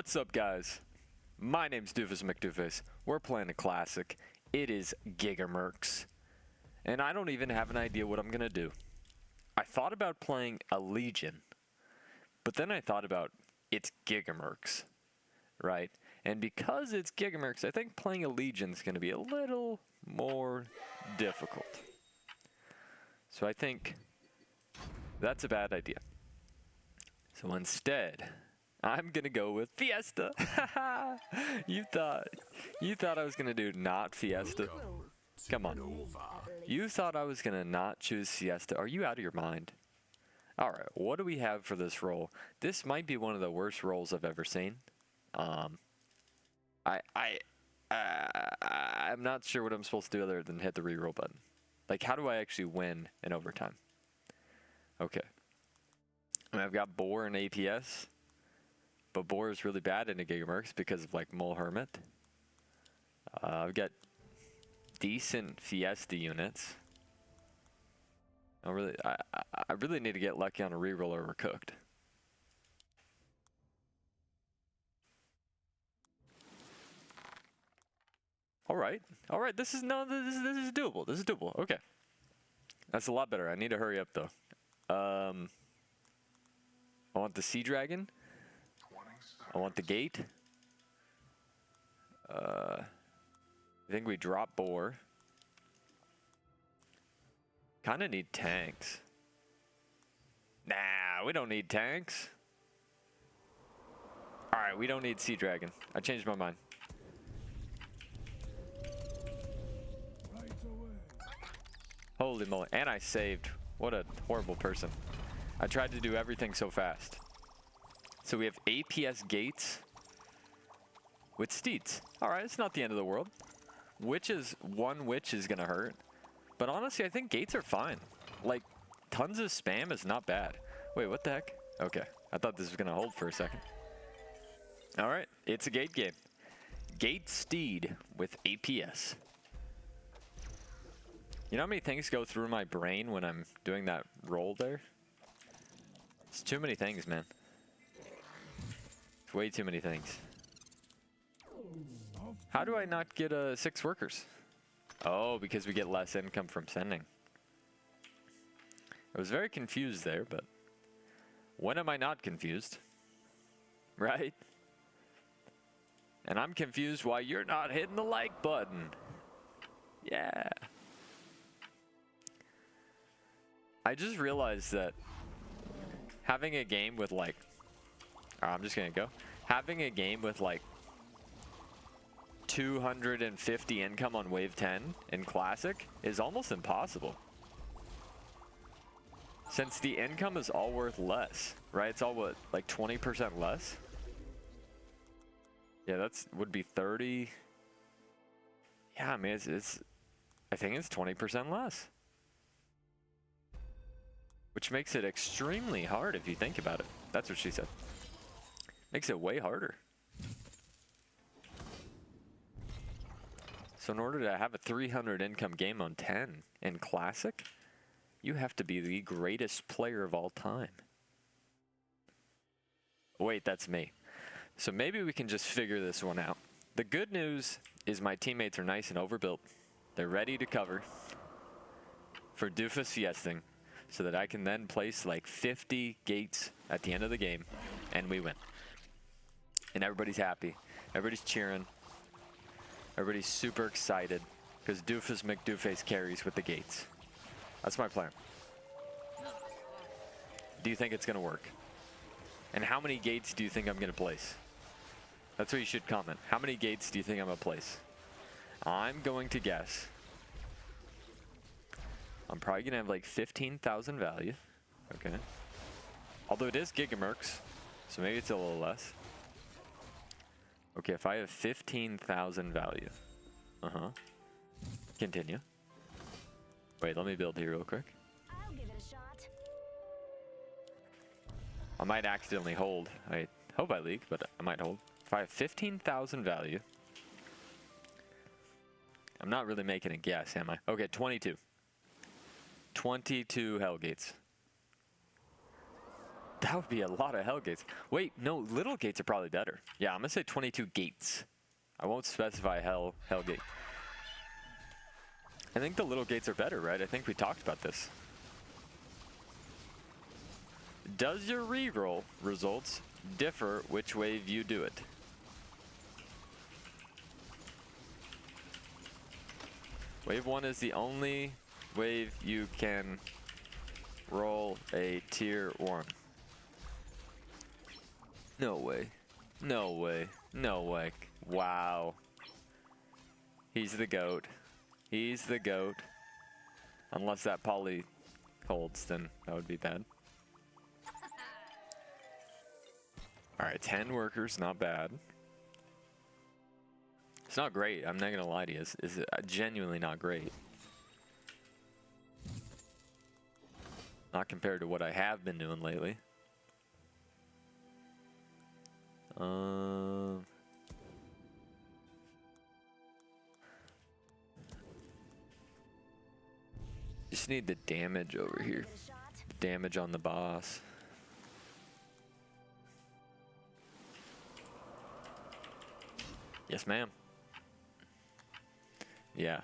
What's up, guys? My name's Doofus Mcdooface. We're playing a classic. It is Giga-Mimic. And I don't even have an idea what I'm gonna do. I thought about playing a Legion, but then I thought about it's Giga-Mimic, right? And because it's Giga-Mimic, I think playing a Legion is gonna be a little more difficult. So I think that's a bad idea. So instead, I'm gonna go with Fiesta. You thought I was gonna do not Fiesta? Come on. You thought I was gonna not choose Fiesta? Are you out of your mind? All right, what do we have for this roll? This might be one of the worst rolls I've ever seen. I'm not sure what I'm supposed to do other than hit the reroll button. Like, how do I actually win in overtime? Okay. I've got Boar and APS. But Boar is really bad in a Giga-Mimic because of like Mole Hermit. I've got decent Fiesta units. I really need to get lucky on a reroll or we're cooked. All right, this is doable. This is doable. Okay, that's a lot better. I need to hurry up though. I want the Sea Dragon. I want the gate. I think we drop Boar. Kind of need tanks. Nah, we don't need tanks. All right, we don't need Sea Dragon. I changed my mind. Holy moly, and I saved. What a horrible person. I tried to do everything so fast. So we have APS gates with steeds. All right, it's not the end of the world. One witch is gonna hurt. But honestly, I think gates are fine. Like, tons of spam is not bad. Wait, what the heck? Okay, I thought this was gonna hold for a second. All right, it's a gate game. Gate steed with APS. You know how many things go through my brain when I'm doing that roll there? It's too many things, man. Way too many things. How do I not get 6 workers? Oh, because we get less income from sending. I was very confused there, but when am I not confused? Right? And I'm confused why you're not hitting the like button. Yeah. I just realized that having a game with like I'm just gonna go. Having a game with like 250 income on wave 10 in Classic is almost impossible. Since the income is all worth less, right? It's all what, like 20% less? Yeah, would be 30. Yeah, I mean, I think it's 20% less. Which makes it extremely hard if you think about it. That's what she said. Makes it way harder. So in order to have a 300 income game on 10 in Classic, you have to be the greatest player of all time. Wait, that's me. So maybe we can just figure this one out. The good news is my teammates are nice and overbuilt. They're ready to cover for Doofus Fiesting so that I can then place like 50 gates at the end of the game and we win. And everybody's happy. Everybody's cheering. Everybody's super excited because Doofus Mcdooface carries with the gates. That's my plan. Do you think it's going to work? And how many gates do you think I'm going to place? That's what you should comment. How many gates do you think I'm going to place? I'm going to guess. I'm probably going to have like 15,000 value. Okay. Although it is Giga-Mimic, so maybe it's a little less. Okay, if I have 15,000 value. Continue. Wait, let me build here real quick. I'll give it a shot. I might accidentally hold. I hope I leak, but I might hold. If I have 15,000 value. I'm not really making a guess, am I? Okay, 22. 22 Hellgates. That would be a lot of hell gates. Wait, no, little gates are probably better. Yeah, I'm gonna say 22 gates. I won't specify hell gate. I think the little gates are better, right? I think we talked about this. Does your reroll results differ which wave you do it? Wave 1 is the only wave you can roll a tier 1. No way. No way. No way. Wow. He's the GOAT. He's the GOAT. Unless that poly holds, then that would be bad. Alright, 10 workers, not bad. It's not great, I'm not gonna lie to you. It's genuinely not great. Not compared to what I have been doing lately. Just need the damage over here. The damage on the boss. Yes, ma'am. Yeah.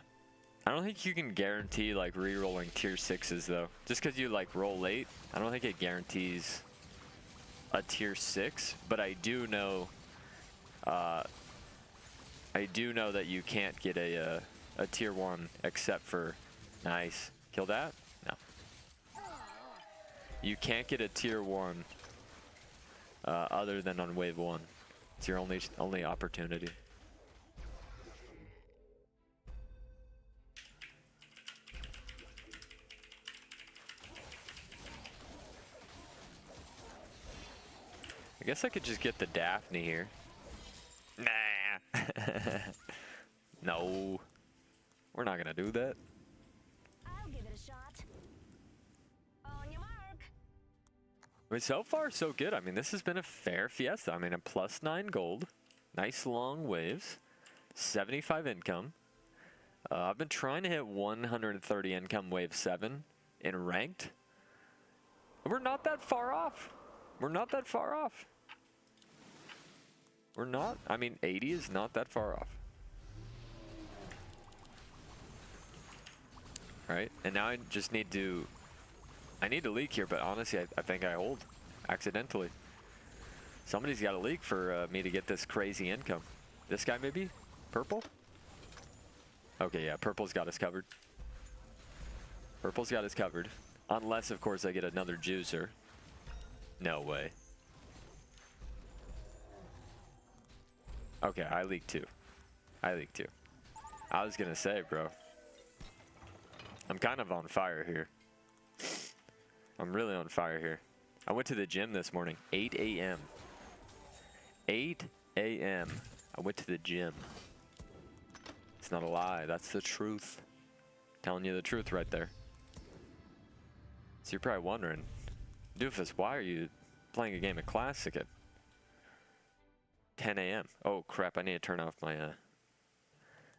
I don't think you can guarantee like re-rolling tier 6s though. Just because you like roll late, I don't think it guarantees a tier 6, but I do know that you can't get a tier 1 except for nice. Kill that? No. You can't get a tier 1 other than on wave 1. It's your only opportunity. I guess I could just get the Daphne here. Nah. No. We're not gonna do that. I'll give it a shot. On your mark. I mean, so far so good. I mean, this has been a fair Fiesta. I mean, a +9 gold, nice long waves, 75 income. I've been trying to hit 130 income wave 7 in ranked. We're not that far off. We're not that far off. We're not. I mean, 80 is not that far off. Right? And now I just need to... I need to leak here, but honestly, I think I hold accidentally. Somebody's got to leak for me to get this crazy income. This guy maybe? Purple? Okay, yeah, purple's got us covered. Purple's got us covered. Unless, of course, I get another juicer. No way. Okay, I leaked too. I leaked too. I was gonna say, bro. I'm kind of on fire here. I'm really on fire here. I went to the gym this morning, 8 a.m. 8 a.m. I went to the gym. It's not a lie, that's the truth. Telling you the truth right there. So you're probably wondering, Doofus, why are you playing a game of Classic at 10 a.m.? Oh crap, I need to turn off my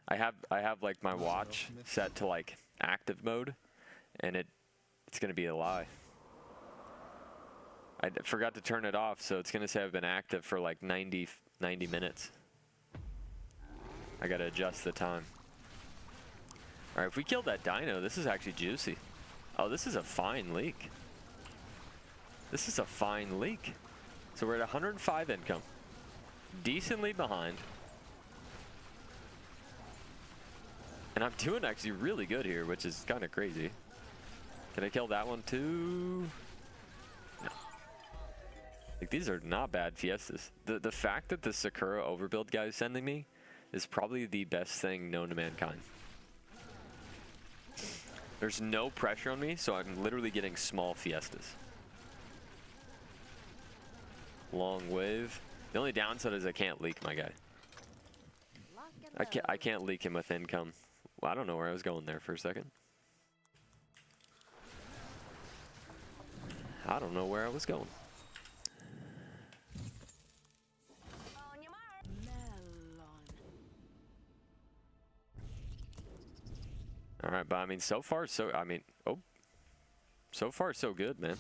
I have like my watch set to like active mode, and it's gonna be a lie. I forgot to turn it off, so it's gonna say I've been active for like 90 minutes. I gotta adjust the time. Alright, if we kill that dino, this is actually juicy. Oh, this is a fine leak. This is a fine leak. So we're at 105 income. Decently behind. And I'm doing actually really good here, which is kind of crazy. Can I kill that one too? No. Like, these are not bad Fiestas. The fact that the Sakura overbuild guy is sending me is probably the best thing known to mankind. There's no pressure on me, so I'm literally getting small Fiestas. Long wave. The only downside is I can't leak my guy. I can't leak him with income. Well, I don't know where I was going there for a second. I don't know where I was going. On your mark. Melon. All right, but I mean, so far so good, man.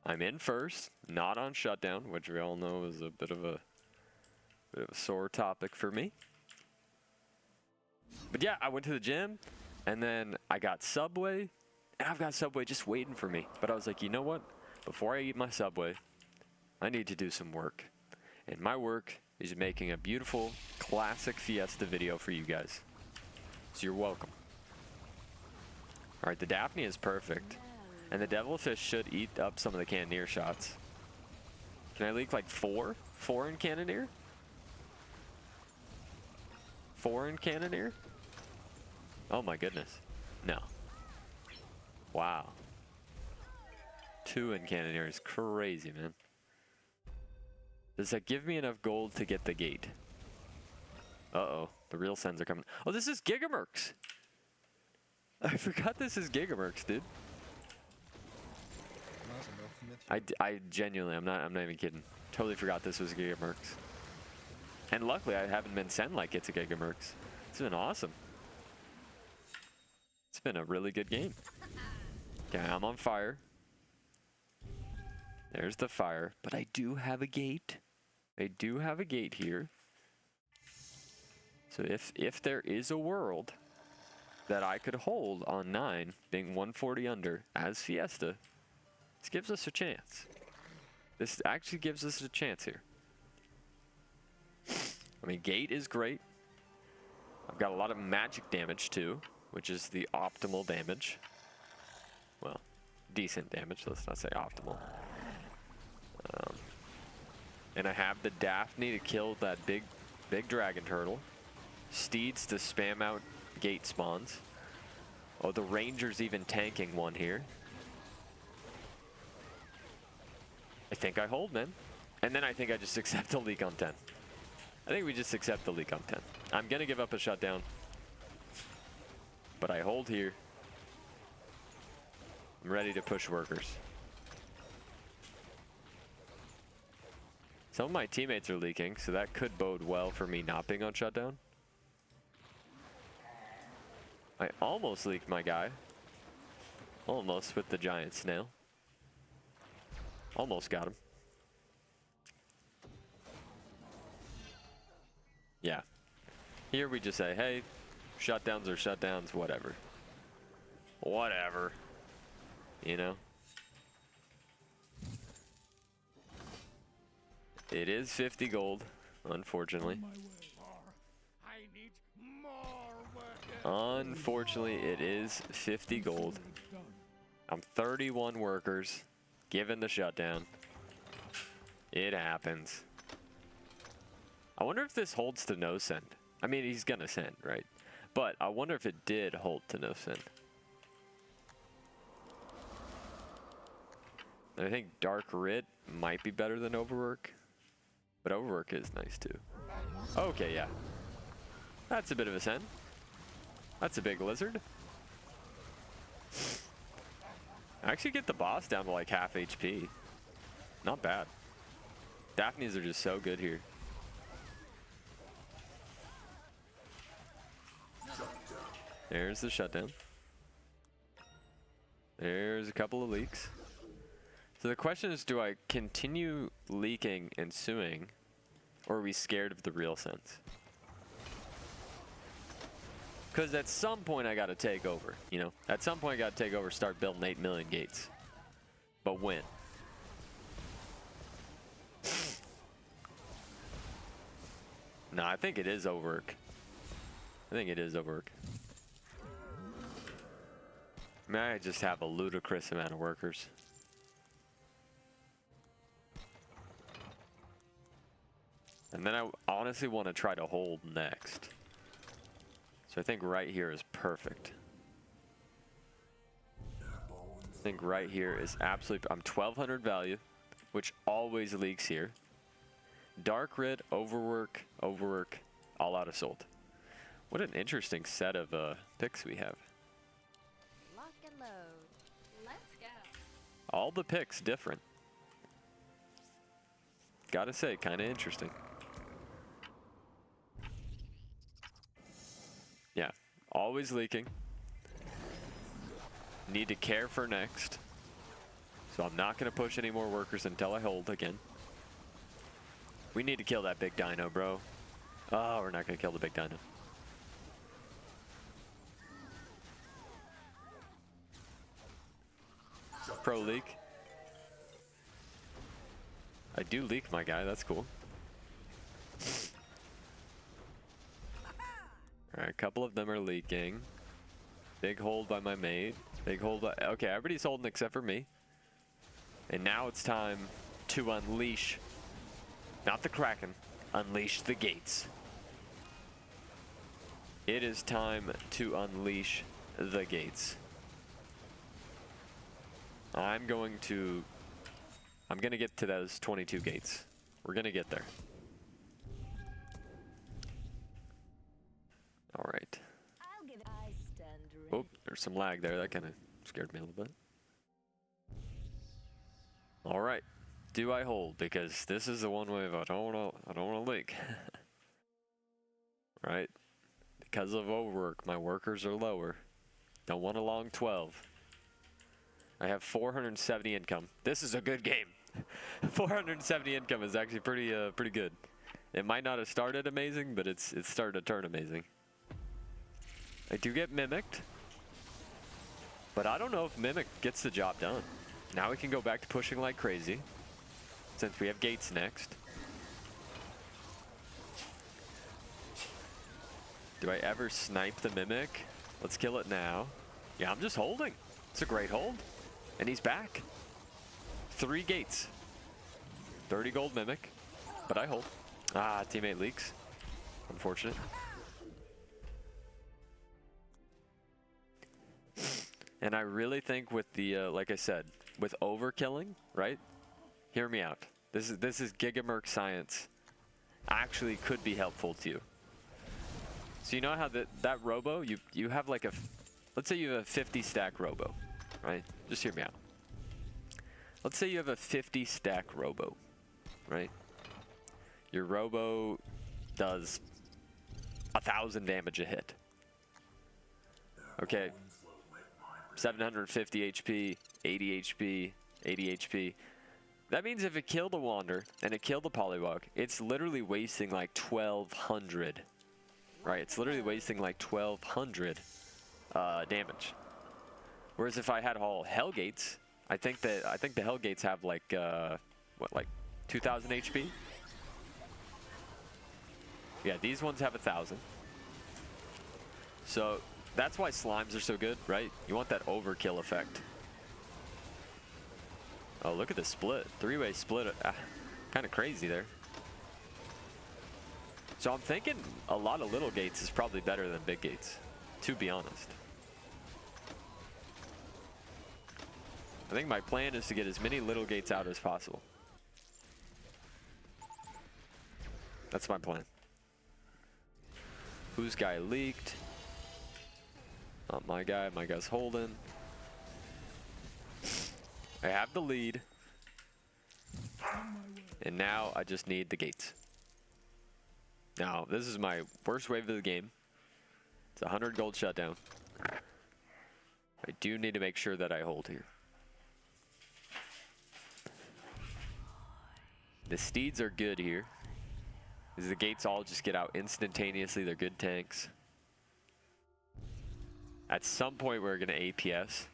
I'm in first, not on shutdown, which we all know is a bit of a sore topic for me. But yeah, I went to the gym, and then I got Subway, and I've got Subway just waiting for me. But I was like, you know what? Before I eat my Subway, I need to do some work. And my work is making a beautiful, classic Fiesta video for you guys. So you're welcome. All right, the Daphne is perfect. And the Devilfish should eat up some of the Cannoneer shots. Can I leak like 4? 4 in Cannoneer? 4 in Cannoneer? Oh my goodness. No. Wow. 2 in Cannoneer is crazy, man. Does that give me enough gold to get the gate? Uh-oh. The real sends are coming. Oh, this is Giga-Mimic. I forgot this is Giga-Mimic, dude. I genuinely, I'm not even kidding. Totally forgot this was Giga-Mimic. And luckily, I haven't been sent like it's a Giga-Mimic. It's been awesome. It's been a really good game. Okay, I'm on fire. There's the fire. But I do have a gate. I do have a gate here. So if there is a world that I could hold on 9, being 140 under, as Fiesta, this gives us a chance. This actually gives us a chance here. I mean, gate is great. I've got a lot of magic damage too, which is the optimal damage. Well, decent damage, let's not say optimal. And I have the Daphne to kill that big dragon turtle. Steeds to spam out gate spawns. Oh, the Ranger's even tanking one here. I think I hold, man. And then I think I just accept the leak on 10. I think we just accept the leak on 10. I'm going to give up a shutdown. But I hold here. I'm ready to push workers. Some of my teammates are leaking, so that could bode well for me not being on shutdown. I almost leaked my guy. Almost with the giant snail. Almost got him. Yeah. Here we just say, hey, shutdowns are shutdowns, whatever. Whatever. You know? It is 50 gold, unfortunately. Unfortunately, it is 50 gold. I'm 31 workers, given the shutdown. It happens. I wonder if this holds to no send. I mean, he's gonna send, right? But I wonder if it did hold to no send. And I think Dark Writ might be better than Overwork. But Overwork is nice too. Okay, yeah. That's a bit of a send. That's a big lizard. I actually get the boss down to like half HP. Not bad. Daphnes are just so good here. There's the shutdown. There's a couple of leaks. So the question is, do I continue leaking and suing, or are we scared of the real sense? Because at some point I got to take over, you know? At some point I got to take over, start building 8 million gates. But when? No, I think it is overwork. I think it is overwork. I mean, I just have a ludicrous amount of workers. And then I honestly want to try to hold next. So I think right here is perfect. I think right here is absolutely... I'm 1200 value, which always leaks here. Dark Writ, Overwork, Overwork, all out of Salt. What an interesting set of picks we have. Lock and load. Let's go. All the picks different. Gotta say, kind of interesting. Yeah, always leaking. Need to care for next. So I'm not going to push any more workers until I hold again. We need to kill that big dino, bro. Oh, we're not going to kill the big dino. Pro leak. I do leak, my guy. That's cool. Alright, a couple of them are leaking. Big hold by my mate. Big hold by... Okay, everybody's holding except for me. And now it's time to unleash... Not the Kraken. Unleash the gates. It is time to unleash the gates. I'm going to get to those 22 gates. We're gonna get there. All right. Oh, there's some lag there. That kind of scared me a little bit. All right. Do I hold? Because this is the one wave I don't want to leak. Right? Because of overwork, my workers are lower. Don't want a long 12. I have 470 income. This is a good game. 470 income is actually pretty good. It might not have started amazing, but it's started to turn amazing. I do get mimicked, but I don't know if Mimic gets the job done. Now we can go back to pushing like crazy, since we have gates next. Do I ever snipe the Mimic? Let's kill it now. Yeah, I'm just holding. It's a great hold. And he's back. 3 gates. 30 gold Mimic, but I hold. Ah, teammate leaks. Unfortunate. And I really think with the, like I said, with overkilling, right? Hear me out. This is Giga-Mimic science. Actually could be helpful to you. So you know how that robo, you have like a, let's say you have a 50 stack robo, right? Just hear me out. Let's say you have a 50 stack robo, right? Your robo does 1,000 damage a hit. Okay. 750 HP, 80 HP, 80 HP. That means if it killed a Wander and it killed the Polywog, it's literally wasting like 1,200. Right, it's literally wasting like 1,200 damage. Whereas if I had all Hellgates, I think the Hellgates have like what, like 2,000 HP? Yeah, these ones have 1,000. So that's why slimes are so good, right? You want that overkill effect. Oh, look at the split. 3-way split. Kind of crazy there. So I'm thinking a lot of little gates is probably better than big gates, to be honest. I think my plan is to get as many little gates out as possible. That's my plan. Whose guy leaked? Not my guy. My guy's holding. I have the lead. And now I just need the gates. Now, this is my worst wave of the game. It's 100 gold shutdown. I do need to make sure that I hold here. The steeds are good here, because the gates all just get out instantaneously. They're good tanks. At some point, we're going to APS.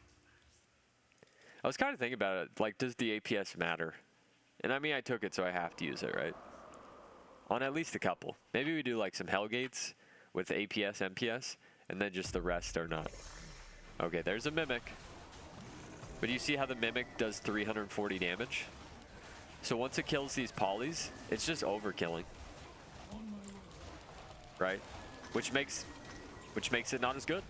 I was kind of thinking about it, like, does the APS matter? And I mean, I took it, so I have to use it, right? On at least a couple. Maybe we do like some Hellgates with APS, MPS, and then just the rest are not. Okay, there's a Mimic. But you see how the Mimic does 340 damage? So once it kills these polys, it's just overkilling. Right? Which makes it not as good.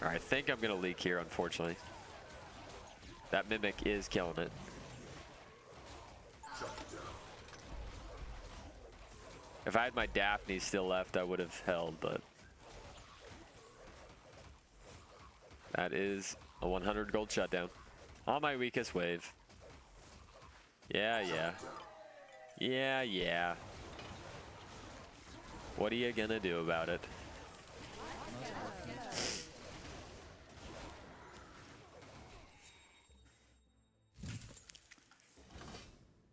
Alright, I think I'm gonna leak here, unfortunately. That Mimic is killing it. If I had my Daphne still left, I would have held, but that is a 100 gold shutdown on my weakest wave. Yeah. What are you gonna do about it?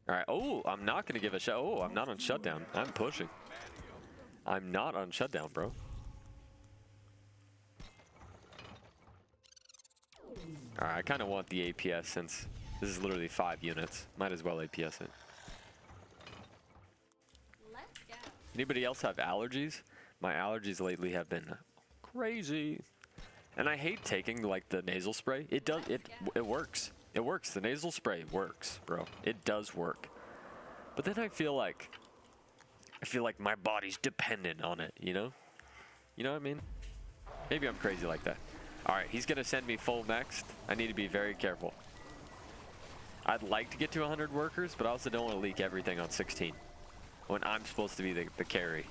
All right. Oh, I'm not going to give a shot. Oh, I'm not on shutdown. I'm pushing. I'm not on shutdown, bro. All right. I kind of want the APS since this is literally 5 units. Might as well APS it. Let's go. Anybody else have allergies? My allergies lately have been crazy. And I hate taking like the nasal spray. It does it works. It works. The nasal spray works, bro. It does work. But then I feel like my body's dependent on it, you know? You know what I mean? Maybe I'm crazy like that. All right, he's gonna send me full next. I need to be very careful. I'd like to get to 100 workers, but I also don't want to leak everything on 16 when I'm supposed to be the carry.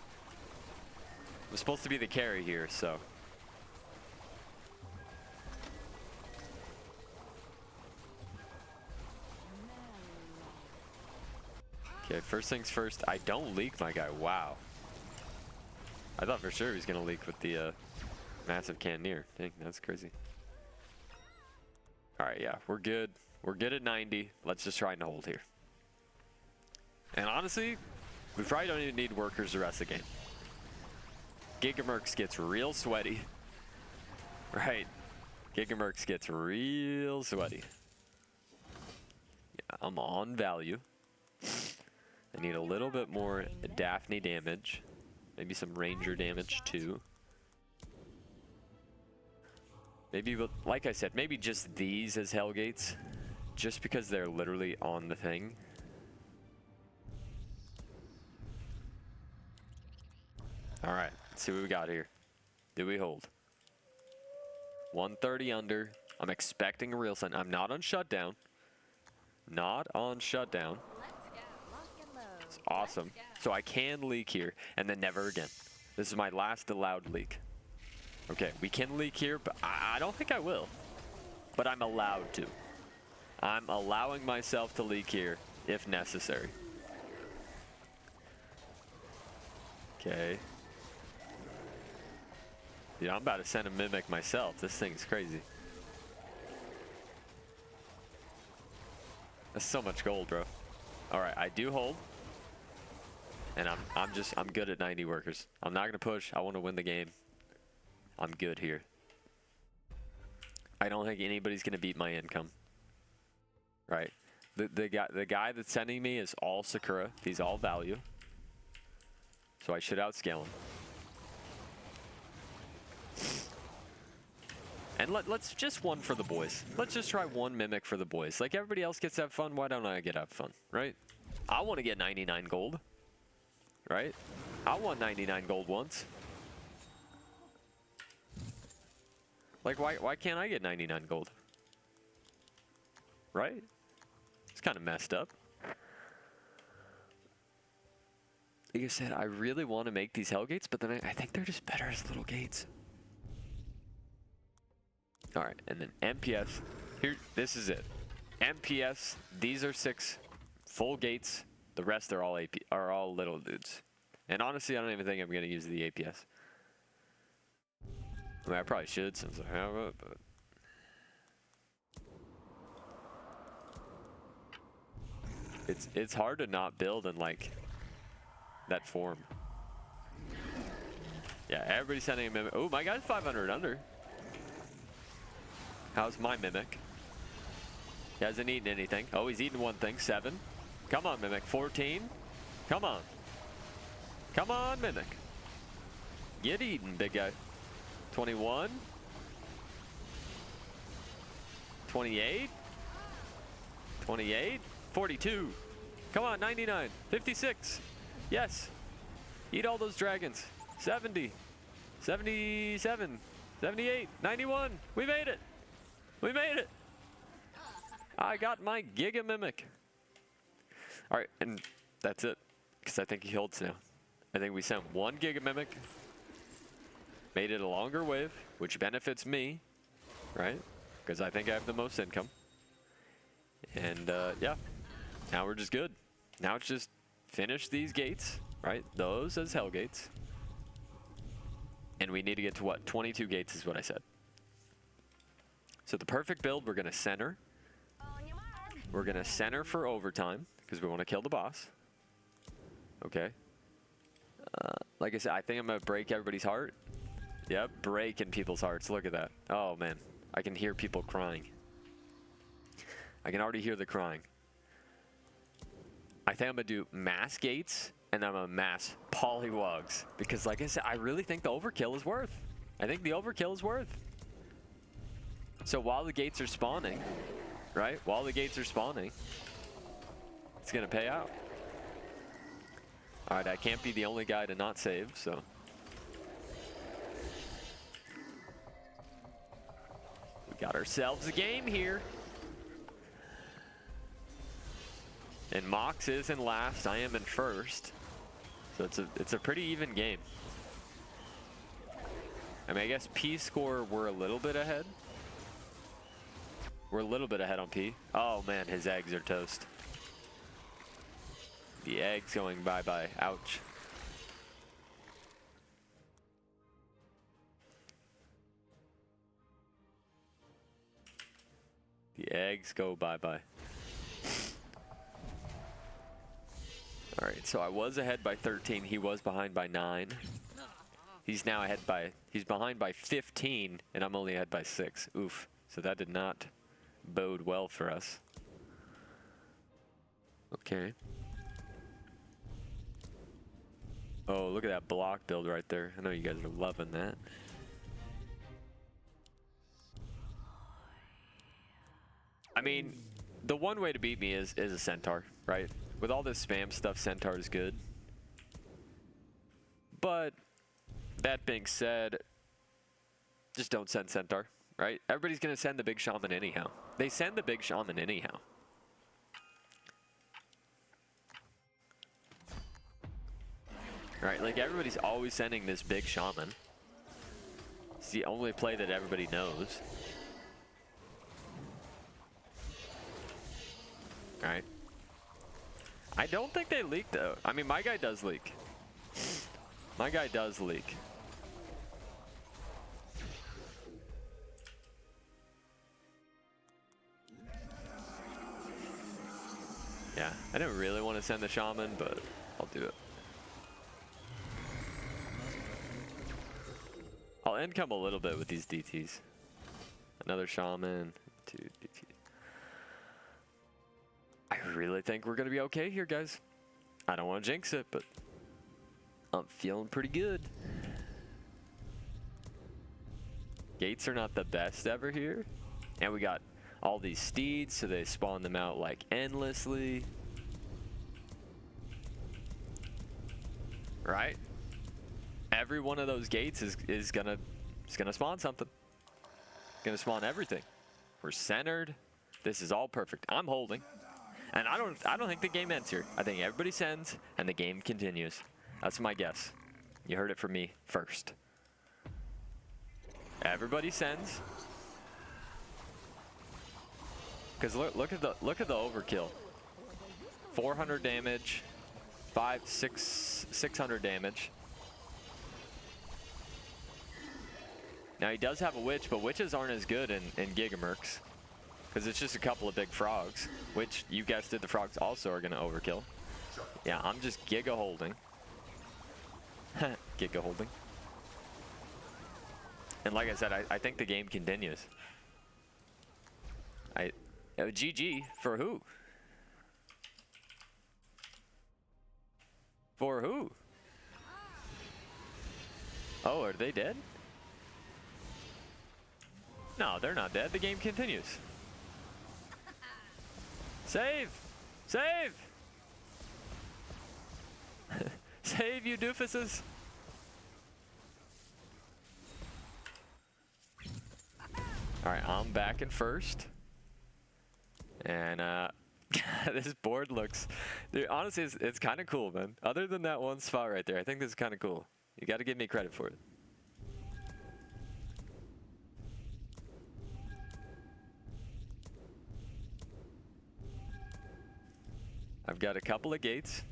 I'm supposed to be the carry here, so. Okay, first things first, I don't leak my guy. Wow. I thought for sure he was going to leak with the massive cannoneer. Dang, that's crazy. All right, yeah, we're good. We're good at 90. Let's just try and hold here. And honestly, we probably don't even need workers the rest of the game. Giga-Mimic gets real sweaty. Right. Giga-Mimic gets real sweaty. Yeah, I'm on value. I need a little bit more Daphne damage. Maybe some Ranger damage too. Maybe, like I said, maybe just these as Hellgates. Just because they're literally on the thing. Alright, let's see what we got here. Do we hold? 130 under. I'm expecting a real sign. I'm not on shutdown. Not on shutdown. It's awesome. So I can leak here and then never again. This is my last allowed leak. Okay, we can leak here, but I don't think I will. But I'm allowed to. I'm allowing myself to leak here if necessary. Okay. Dude, I'm about to send a Mimic myself. This thing's crazy. That's so much gold, bro. All right, I do hold. And I'm good at 90 workers. I'm not gonna push. I want to win the game. I'm good here. I don't think anybody's gonna beat my income. Right. The guy that's sending me is all Sakura. He's all value. So I should outscale him. And let's just one for the boys. Let's just try one Mimic for the boys. Like everybody else gets to have fun, why don't I get to have fun, right? I want to get 99 gold. Right? I won 99 gold once. Like, why can't I get 99 gold? Right? It's kind of messed up. Like I said, I really want to make these Hellgates, but then I think they're just better as little gates. All right, and then MPS. Here, this is it. MPS, these are 6 full gates. The rest are all little dudes. And honestly, I don't even think I'm gonna use the APS. I mean, I probably should since I have it, but it's hard to not build in like that form. Yeah, everybody's sending a Mimic. Oh, my guy's 500 under. How's my Mimic? He hasn't eaten anything. Oh, he's eaten one thing. 7. Come on, Mimic. 14. Come on. Come on, Mimic. Get eaten, big guy. 21. 28. 28. 42. Come on, 99. 56. Yes. Eat all those dragons. 70. 77. 78. 91. We made it. We made it. I got my Giga-Mimic. All right, and that's it, because I think he holds now. I think we sent 1 Giga-Mimic, made it a longer wave, which benefits me, right? Because I think I have the most income. And yeah, now we're just good. Now it's just finish these gates, right? Those as hell gates. And we need to get to what? 22 gates is what I said. So the perfect build, we're going to center. We're going to center for overtime, because we want to kill the boss. Okay. Like I said, I think I'm going to break everybody's heart. Yep, breaking people's hearts. Look at that. Oh, man. I can hear people crying. I can already hear the crying. I think I'm going to do mass gates, and I'm going to mass pollywogs. Because, like I said, I really think the overkill is worth. I think the overkill is worth. So while the gates are spawning, right? While the gates are spawning, it's going to pay out. All right, I can't be the only guy to not save, so. We got ourselves a game here. And Mox is in last, I am in first. So it's a pretty even game. I mean, I guess P score, we're a little bit ahead. We're a little bit ahead on P. Oh man, his eggs are toast. The egg's going bye-bye. Ouch. The eggs go bye-bye. All right, so I was ahead by 13. He was behind by 9. He's now ahead by, he's behind by 15, and I'm only ahead by 6. Oof. So that did not bode well for us. Okay. Oh, look at that block build right there. I know you guys are loving that. I mean, the one way to beat me is a Centaur, right? With all this spam stuff, Centaur is good. But that being said, just don't send Centaur, right? Everybody's going to send the big shaman anyhow. They send the big shaman anyhow. Right, like everybody's always sending this big shaman. It's the only play that everybody knows. Alright. I don't think they leak though. I mean, my guy does leak. My guy does leak. Yeah, I didn't really want to send the shaman, but I'll do it. I'll income a little bit with these DTs. Another shaman, 2 DT. I really think we're going to be okay here, guys. I don't want to jinx it, but I'm feeling pretty good. Gates are not the best ever here. And we got all these steeds, so they spawn them out like endlessly. Right? Every one of those gates is gonna spawn something. Gonna spawn everything. We're centered. This is all perfect. I'm holding. And I don't think the game ends here. I think everybody sends and the game continues. That's my guess. You heard it from me first. Everybody sends. Cause look at the overkill. 400 damage, 600 damage. Now he does have a witch, but witches aren't as good in Giga-Mimics. Because it's just a couple of big frogs, which you guessed it, the frogs also are going to overkill. Yeah, I'm just Giga holding. Giga holding. And like I said, I think the game continues. GG for who? For who? Oh, are they dead? No, they're not dead. The game continues. Save! Save! Save, you doofuses! Alright, I'm back in first. And this board looks... Dude, honestly, it's kind of cool, man. Other than that one spot right there, I think this is kind of cool. You got to give me credit for it. I've got a couple of gates.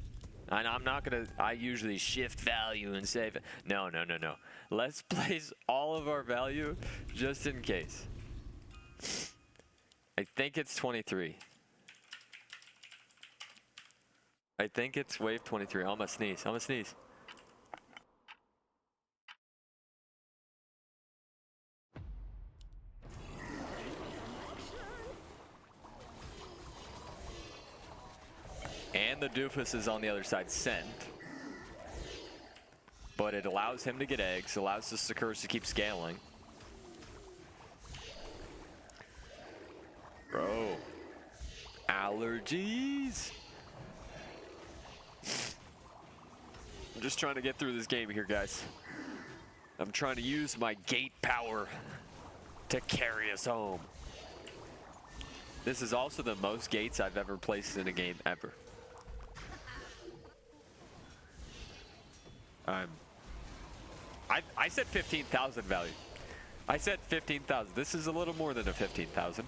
And I'm not going to... I usually shift value and save it. No, no, no, no. Let's place all of our value just in case. I think it's 23. I think it's wave 23. I'm gonna sneeze. I'm gonna sneeze. And the Doofus is on the other side sent. But it allows him to get eggs, allows the Sakurs to keep scaling. Bro. Allergies. I'm just trying to get through this game here, guys. I'm trying to use my gate power to carry us home. This is also the most gates I've ever placed in a game ever. I said 15,000 value. I said 15,000. This is a little more than a 15,000.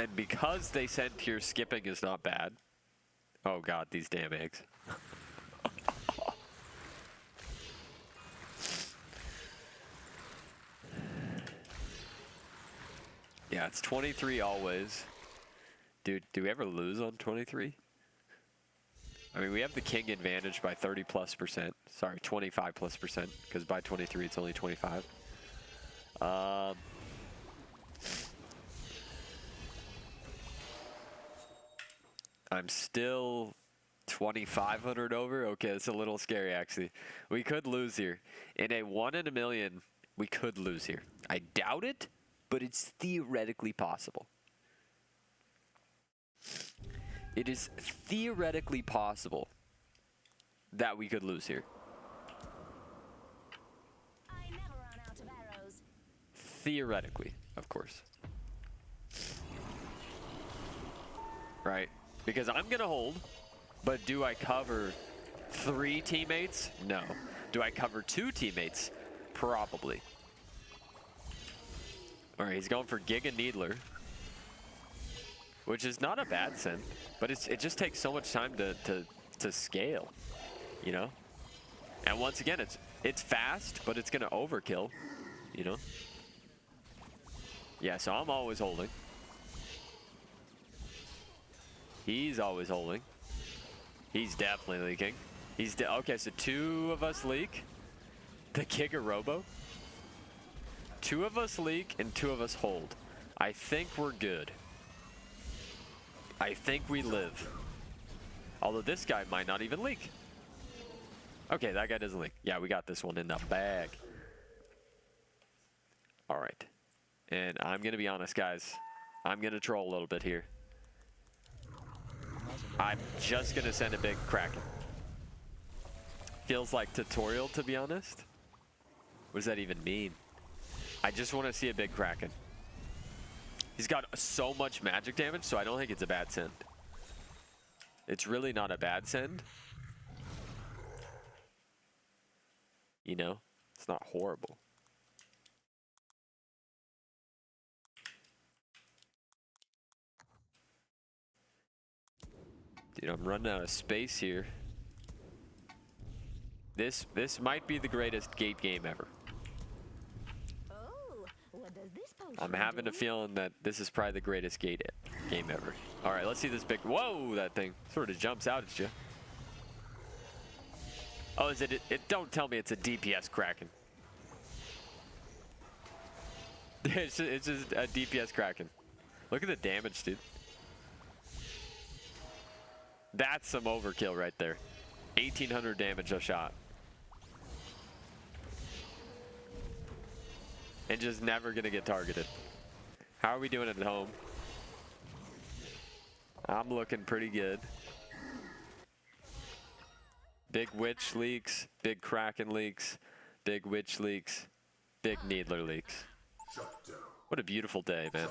And because they sent here, skipping is not bad. Oh god, these damn eggs. Yeah, it's 23 always. Dude, do we ever lose on 23? I mean, we have the king advantage by 30+%. Sorry, 25+%, because by 23 it's only 25. I'm still 2,500 over. Okay, that's a little scary, actually. We could lose here. In a 1 in a million, we could lose here. I doubt it, but it's theoretically possible. It is theoretically possible that we could lose here. I never run out of arrows. Theoretically, of course. Right? Because I'm going to hold, but do I cover 3 teammates? No. Do I cover 2 teammates? Probably. All right, he's going for Giga Needler, which is not a bad synth, but it just takes so much time to scale, you know? And once again, it's fast, but it's going to overkill, you know? Yeah, so I'm always holding. He's always holding. He's definitely leaking. Okay, so 2 of us leak. The Giga Robo. 2 of us leak and 2 of us hold. I think we're good. I think we live. Although this guy might not even leak. Okay, that guy doesn't leak. Yeah, we got this one in the bag. All right. And I'm going to be honest, guys. I'm going to troll a little bit here. I'm just going to send a big Kraken. Feels like tutorial, to be honest. What does that even mean? I just want to see a big Kraken. He's got so much magic damage, so I don't think it's a bad send. It's really not a bad send. You know, it's not horrible. Dude, I'm running out of space here. This might be the greatest gate game ever. Oh, what does this potion I'm having do? a feeling that this is probably the greatest gate game ever. All right, let's see this big. Whoa, that thing sort of jumps out at you. Oh, is it? Don't tell me it's a DPS Kraken. It's just a DPS Kraken. Look at the damage, dude. That's some overkill right there. 1,800 damage a shot. And just never gonna get targeted. How are we doing at home? I'm looking pretty good. Big Witch leaks, big Kraken leaks, big Witch leaks, big Needler leaks. What a beautiful day, man.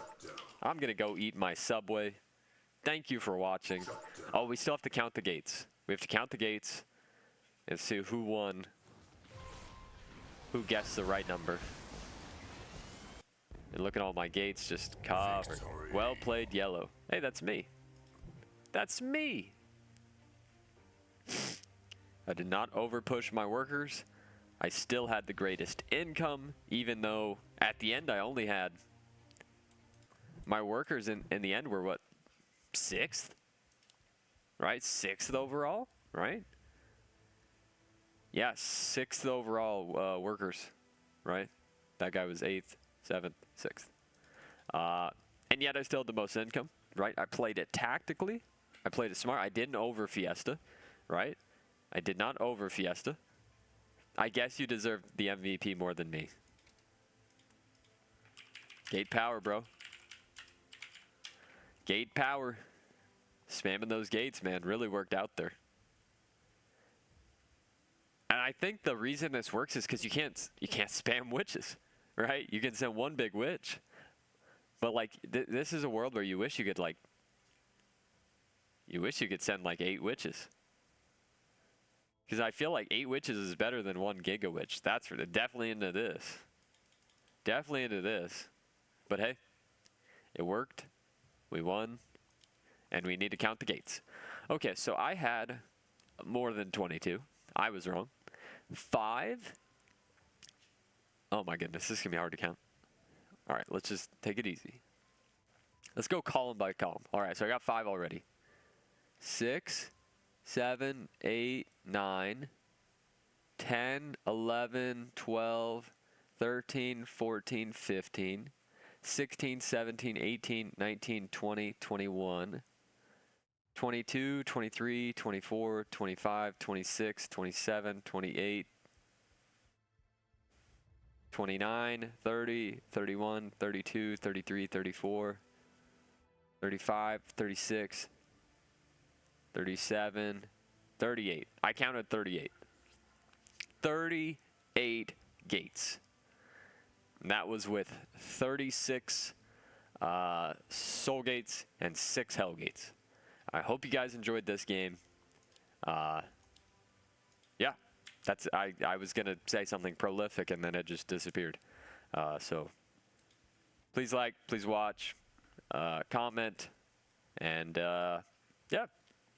I'm gonna go eat my Subway. Thank you for watching. Oh, we still have to count the gates. We have to count the gates and see who won, who guessed the right number. And look at all my gates just covered. Well played, yellow. Hey, that's me. That's me. I did not over push my workers. I still had the greatest income, even though at the end I only had my workers in the end were what, 6th? Right? 6th overall, right? Yeah, 6th overall workers, right? That guy was 8th, 7th, 6th. And yet I still had the most income, right? I played it tactically. I played it smart. I didn't over Fiesta, right? I did not over Fiesta. I guess you deserve the MVP more than me. Gate power, bro. Gate power. Spamming those gates, man, really worked out there. And I think the reason this works is because you can't spam witches, right? You can send one big witch, but like this is a world where you wish you could send like 8 witches. Because I feel like 8 witches is better than 1 Giga Witch. That's for the definitely into this. Definitely into this. But hey, it worked. We won. And we need to count the gates. Okay, so I had more than 22. I was wrong. 5. Oh my goodness, this is going to be hard to count. All right, let's just take it easy. Let's go column by column. All right, so I got 5 already. 6, 7, 8, 9, 10, 11, 12, 13, 14, 15, 16, 17, 18, 19, 20, 21, 22, 23, 24, 25, 26, 27, 28, 29, 30, 31, 32, 33, 34, 35, 36, 37, 38. I counted 38. 38 gates. And that was with 36 soul gates and 6 hell gates. I hope you guys enjoyed this game. Yeah, I was gonna say something prolific and then it just disappeared. So please like, please watch, comment, and yeah,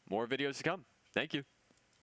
more videos to come. Thank you.